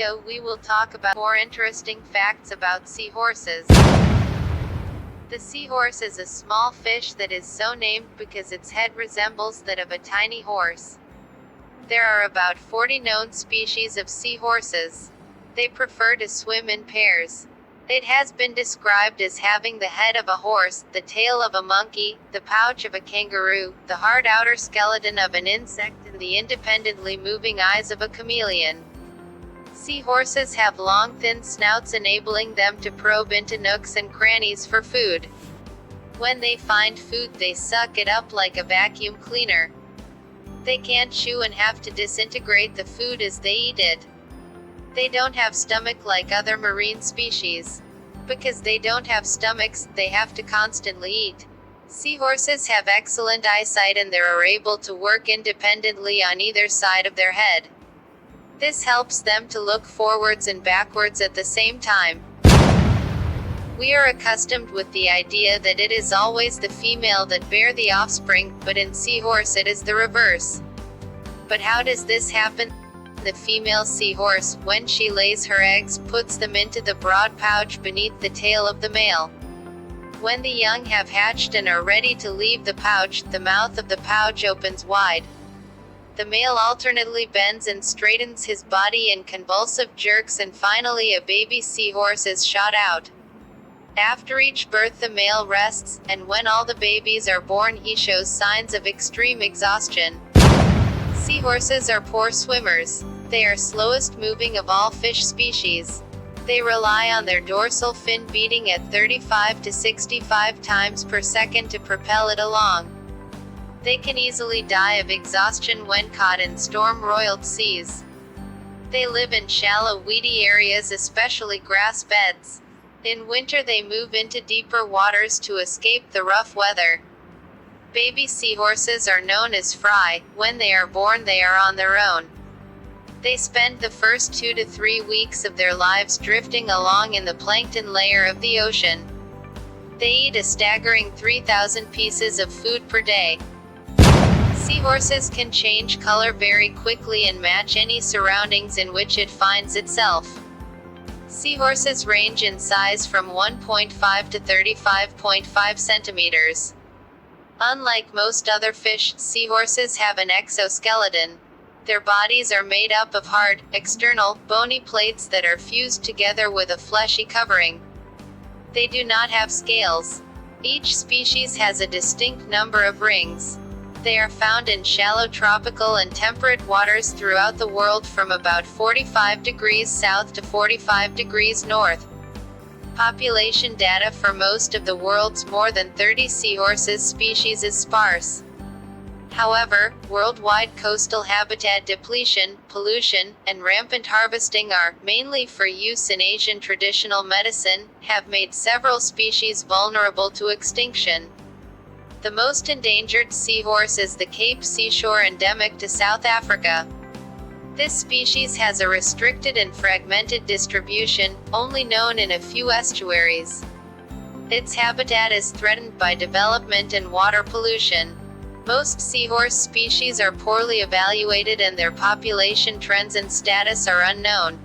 video we will talk about more interesting facts about seahorses. The seahorse is a small fish that is so named because its head resembles that of a tiny horse. There are about 40 known species of seahorses. They prefer to swim in pairs. It has been described as having the head of a horse, the tail of a monkey, the pouch of a kangaroo, the hard outer skeleton of an insect, and the independently moving eyes of a chameleon. Seahorses have long thin snouts enabling them to probe into nooks and crannies for food. When they find food they suck it up like a vacuum cleaner. They can't chew and have to disintegrate the food as they eat it. They don't have stomach like other marine species. Because they don't have stomachs, they have to constantly eat. Seahorses have excellent eyesight and they are able to work independently on either side of their head. This helps them to look forwards and backwards at the same time. We are accustomed with the idea that it is always the female that bear the offspring, but in seahorse it is the reverse. But how does this happen? The female seahorse, when she lays her eggs, puts them into the broad pouch beneath the tail of the male. When the young have hatched and are ready to leave the pouch, the mouth of the pouch opens wide. The male alternately bends and straightens his body in convulsive jerks and finally a baby seahorse is shot out. After each birth the male rests, and when all the babies are born he shows signs of extreme exhaustion. Seahorses are poor swimmers. They are slowest moving of all fish species. They rely on their dorsal fin beating at 35 to 65 times per second to propel it along. They can easily die of exhaustion when caught in storm-roiled seas. They live in shallow weedy areas, especially grass beds. In winter they move into deeper waters to escape the rough weather. Baby seahorses are known as fry. When they are born they are on their own. They spend the first 2 to 3 weeks of their lives drifting along in the plankton layer of the ocean. They eat a staggering 3,000 pieces of food per day. Seahorses can change color very quickly and match any surroundings in which it finds itself. Seahorses range in size from 1.5 to 35.5 centimeters. Unlike most other fish, seahorses have an exoskeleton. Their bodies are made up of hard, external, bony plates that are fused together with a fleshy covering. They do not have scales. Each species has a distinct number of rings. They are found in shallow tropical and temperate waters throughout the world from about 45 degrees south to 45 degrees north. Population data for most of the world's more than 30 seahorses species is sparse. However, worldwide coastal habitat depletion, pollution, and rampant harvesting are, mainly for use in Asian traditional medicine, have made several species vulnerable to extinction. The most endangered seahorse is the Cape seashore endemic to South Africa. This species has a restricted and fragmented distribution, only known in a few estuaries. Its habitat is threatened by development and water pollution. Most seahorse species are poorly evaluated and their population trends and status are unknown.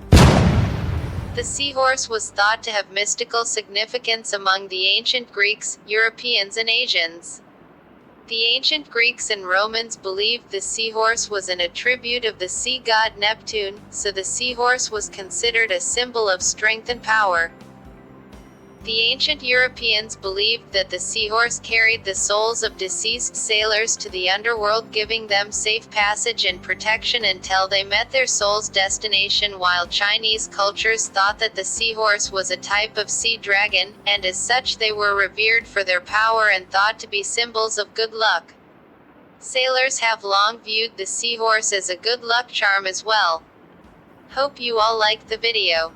The seahorse was thought to have mystical significance among the ancient Greeks, Europeans and Asians. The ancient Greeks and Romans believed the seahorse was an attribute of the sea god Neptune, so the seahorse was considered a symbol of strength and power. The ancient Europeans believed that the seahorse carried the souls of deceased sailors to the underworld, giving them safe passage and protection until they met their soul's destination, while Chinese cultures thought that the seahorse was a type of sea dragon, and as such they were revered for their power and thought to be symbols of good luck. Sailors have long viewed the seahorse as a good luck charm as well. Hope you all liked the video.